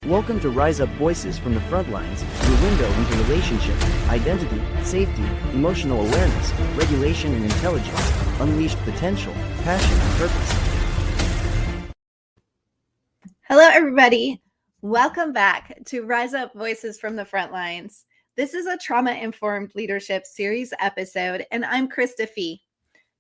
Welcome to Rise Up Voices from the Front Lines, your window into relationship, identity, safety, emotional awareness, regulation and intelligence, unleashed potential, passion and purpose. Hello, everybody. Welcome back to Rise Up Voices from the Front Lines. This is a trauma-informed leadership series episode, and I'm Krista Fee.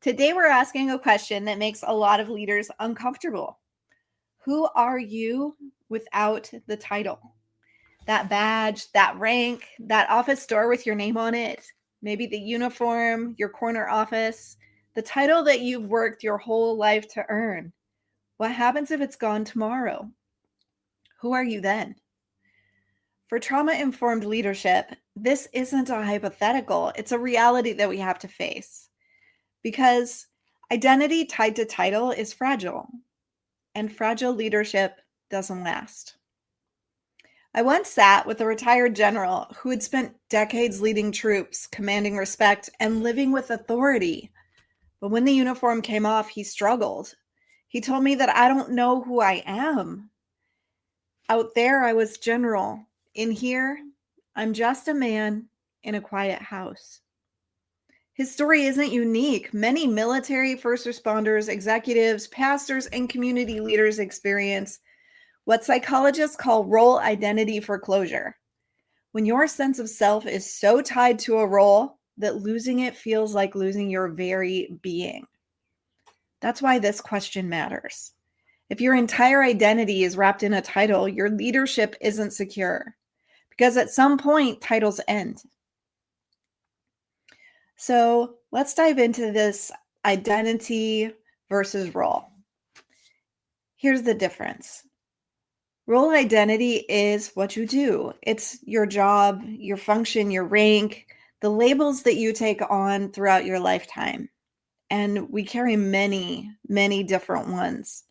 Today, we're asking a question that makes a lot of leaders uncomfortable. Who are you without the title? That badge, that rank, that office door with your name on it, maybe the uniform, your corner office, the title that you've worked your whole life to earn. What happens if it's gone tomorrow? Who are you then? For trauma-informed leadership, this isn't a hypothetical. It's a reality that we have to face. Because identity tied to title is fragile, and fragile leadership doesn't last. I once sat with a retired general who had spent decades leading troops, commanding respect, and living with authority. But when the uniform came off, he struggled. He told me that I don't know who I am. Out there, I was general. In here, I'm just a man in a quiet house. His story isn't unique. Many military, first responders, executives, pastors, and community leaders experience what psychologists call role identity foreclosure. When your sense of self is so tied to a role that losing it feels like losing your very being. That's why this question matters. If your entire identity is wrapped in a title, your leadership isn't secure, because at some point, titles end. So let's dive into this identity versus role. Here's the difference. Role identity is what you do. It's your job, your function, your rank, the labels that you take on throughout your lifetime. And we carry many, many different ones.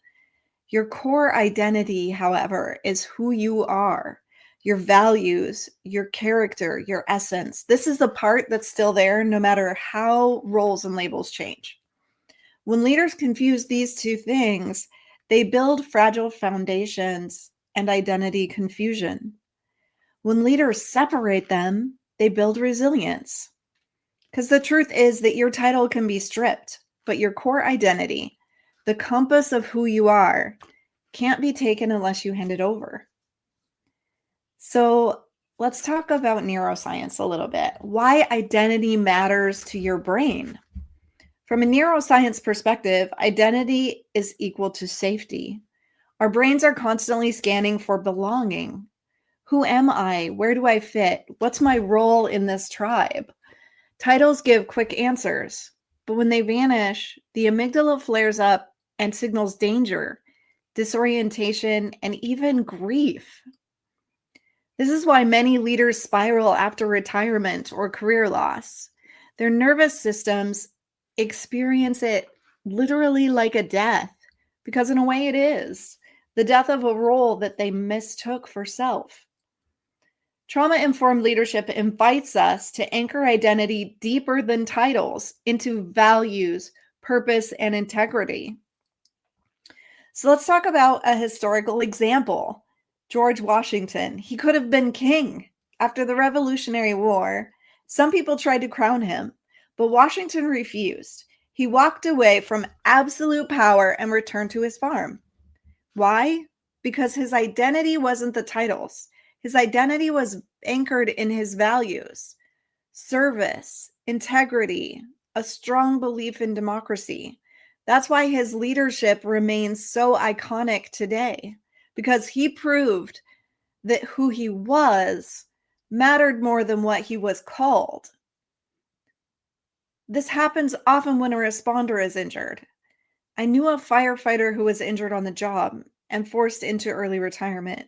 Your core identity, however, is who you are. Your values, your character, your essence. This is the part that's still there no matter how roles and labels change. When leaders confuse these two things, they build fragile foundations and identity confusion. When leaders separate them, they build resilience. Because the truth is that your title can be stripped, but your core identity, the compass of who you are, can't be taken unless you hand it over. So let's talk about neuroscience a little bit. Why identity matters to your brain. From a neuroscience perspective, identity is equal to safety. Our brains are constantly scanning for belonging. Who am I? Where do I fit? What's my role in this tribe? Titles give quick answers, but when they vanish, the amygdala flares up and signals danger, disorientation, and even grief. This is why many leaders spiral after retirement or career loss. Their nervous systems experience it literally like a death, because in a way it is, the death of a role that they mistook for self. Trauma-informed leadership invites us to anchor identity deeper than titles into values, purpose, and integrity. So let's talk about a historical example. George Washington. He could have been king. After the Revolutionary War, some people tried to crown him, but Washington refused. He walked away from absolute power and returned to his farm. Why? Because his identity wasn't the titles. His identity was anchored in his values, service, integrity, a strong belief in democracy. That's why his leadership remains so iconic today, because he proved that who he was mattered more than what he was called. This happens often when a responder is injured. I knew a firefighter who was injured on the job and forced into early retirement.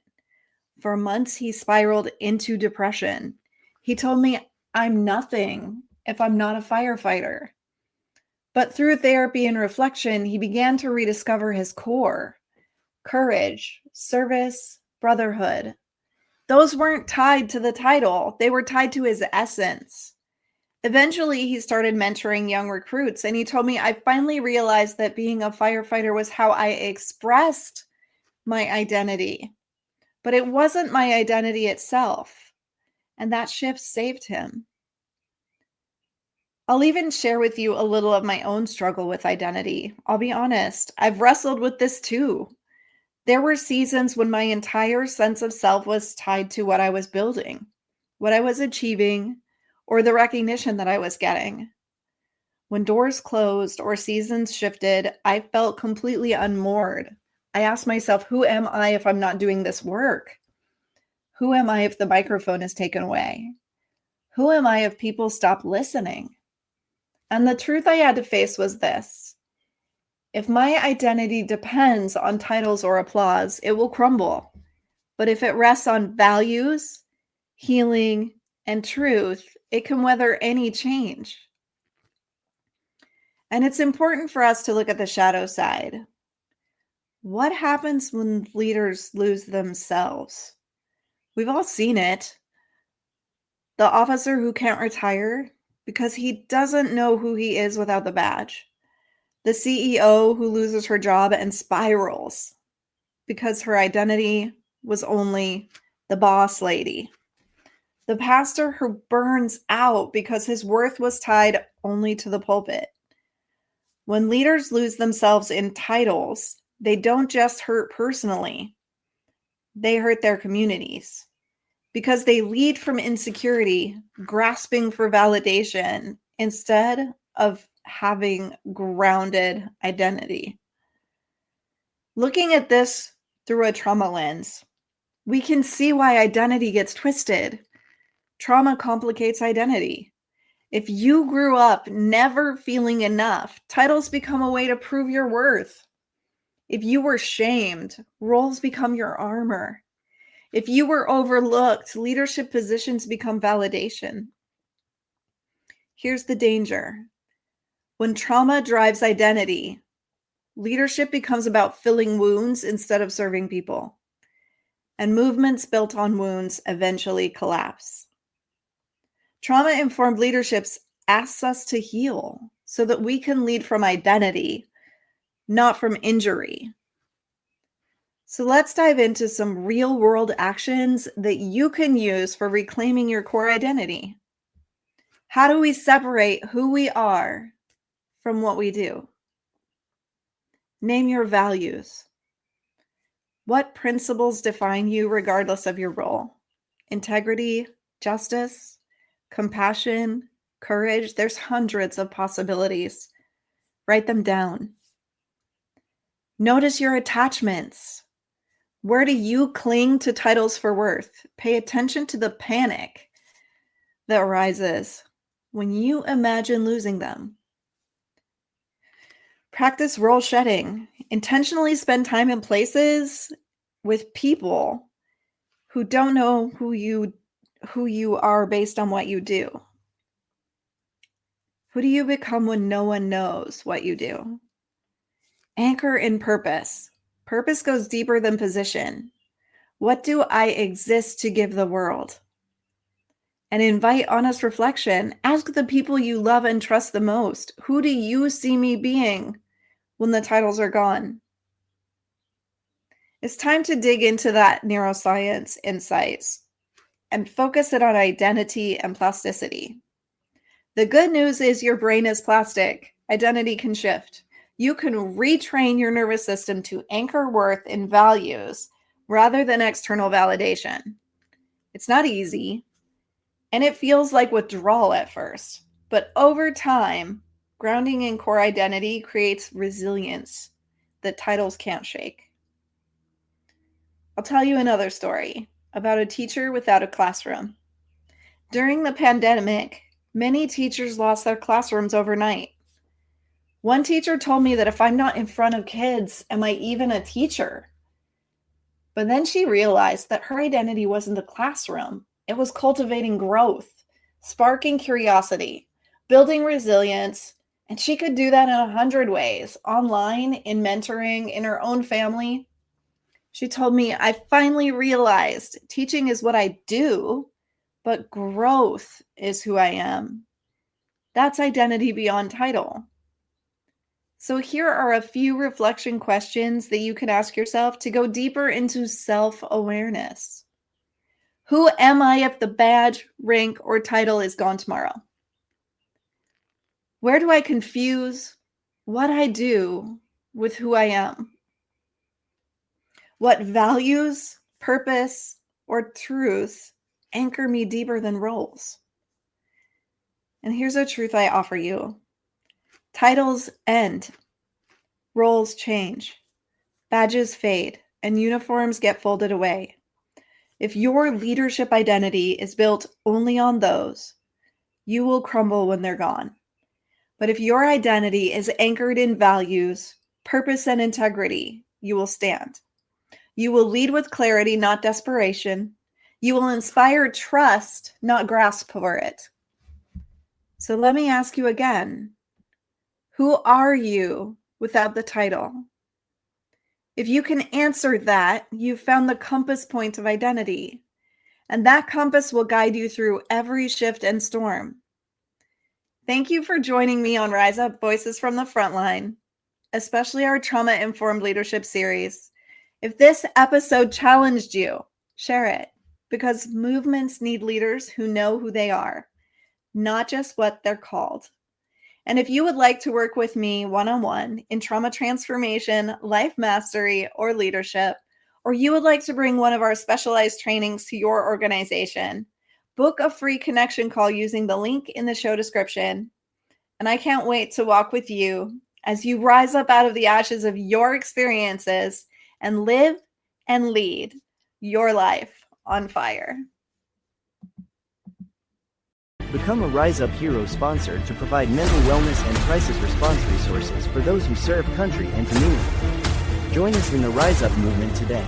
For months, he spiraled into depression. He told me, I'm nothing if I'm not a firefighter. But through therapy and reflection, he began to rediscover his core: courage, service, brotherhood. Those weren't tied to the title. They were tied to his essence. Eventually, he started mentoring young recruits, and he told me, I finally realized that being a firefighter was how I expressed my identity. But it wasn't my identity itself, and that shift saved him. I'll even share with you a little of my own struggle with identity. I'll be honest, I've wrestled with this too. There were seasons when my entire sense of self was tied to what I was building, what I was achieving, or the recognition that I was getting. When doors closed or seasons shifted, I felt completely unmoored. I asked myself, who am I if I'm not doing this work? Who am I if the microphone is taken away? Who am I if people stop listening? And the truth I had to face was this. If my identity depends on titles or applause, it will crumble. But if it rests on values, healing, and truth, it can weather any change. And it's important for us to look at the shadow side. What happens when leaders lose themselves? We've all seen it. The officer who can't retire because he doesn't know who he is without the badge. The CEO who loses her job and spirals because her identity was only the boss lady. The pastor who burns out because his worth was tied only to the pulpit. When leaders lose themselves in titles, they don't just hurt personally, they hurt their communities because they lead from insecurity, grasping for validation instead of having grounded identity. Looking at this through a trauma lens, we can see why identity gets twisted. Trauma complicates identity. If you grew up never feeling enough, titles become a way to prove your worth. If you were shamed, roles become your armor. If you were overlooked, leadership positions become validation. Here's the danger. When trauma drives identity, leadership becomes about filling wounds instead of serving people. And movements built on wounds eventually collapse. Trauma-informed leadership asks us to heal so that we can lead from identity, not from injury. So let's dive into some real-world actions that you can use for reclaiming your core identity. How do we separate who we are from what we do? Name your values. What principles define you regardless of your role? Integrity, justice, compassion, courage. There's hundreds of possibilities. Write them down. Notice your attachments. Where do you cling to titles for worth? Pay attention to the panic that arises when you imagine losing them. Practice role shedding. Intentionally spend time in places with people who don't know who you are based on what you do. Who do you become when no one knows what you do? Anchor in purpose. Purpose goes deeper than position. What do I exist to give the world? And invite honest reflection. Ask the people you love and trust the most. Who do you see me being when the titles are gone? It's time to dig into that neuroscience insights and focus it on identity and plasticity. The good news is your brain is plastic. Identity can shift. You can retrain your nervous system to anchor worth in values rather than external validation. It's not easy, and it feels like withdrawal at first. But over time, grounding in core identity creates resilience that titles can't shake. I'll tell you another story about a teacher without a classroom. During the pandemic, many teachers lost their classrooms overnight. One teacher told me that if I'm not in front of kids, am I even a teacher? But then she realized that her identity wasn't the classroom. It was cultivating growth, sparking curiosity, building resilience, and she could do that in 100 ways, online, in mentoring, in her own family. She told me, I finally realized teaching is what I do, but growth is who I am. That's identity beyond title. So here are a few reflection questions that you can ask yourself to go deeper into self-awareness. Who am I if the badge, rank, or title is gone tomorrow? Where do I confuse what I do with who I am? What values, purpose, or truth anchor me deeper than roles? And here's a truth I offer you. Titles end, roles change, badges fade, and uniforms get folded away. If your leadership identity is built only on those, you will crumble when they're gone. But if your identity is anchored in values, purpose, and integrity, you will stand. You will lead with clarity, not desperation. You will inspire trust, not grasp for it. So let me ask you again, who are you without the title? If you can answer that, you've found the compass point of identity, and that compass will guide you through every shift and storm. Thank you for joining me on Rise Up Voices from the Frontline, especially our Trauma-Informed Leadership series. If this episode challenged you, share it, because movements need leaders who know who they are, not just what they're called. And if you would like to work with me one-on-one in trauma transformation, life mastery, or leadership, or you would like to bring one of our specialized trainings to your organization, book a free connection call using the link in the show description. And I can't wait to walk with you as you rise up out of the ashes of your experiences and live and lead your life on fire. Become a Rise Up Hero sponsor to provide mental wellness and crisis response resources for those who serve country and community. Join us in the Rise Up movement today.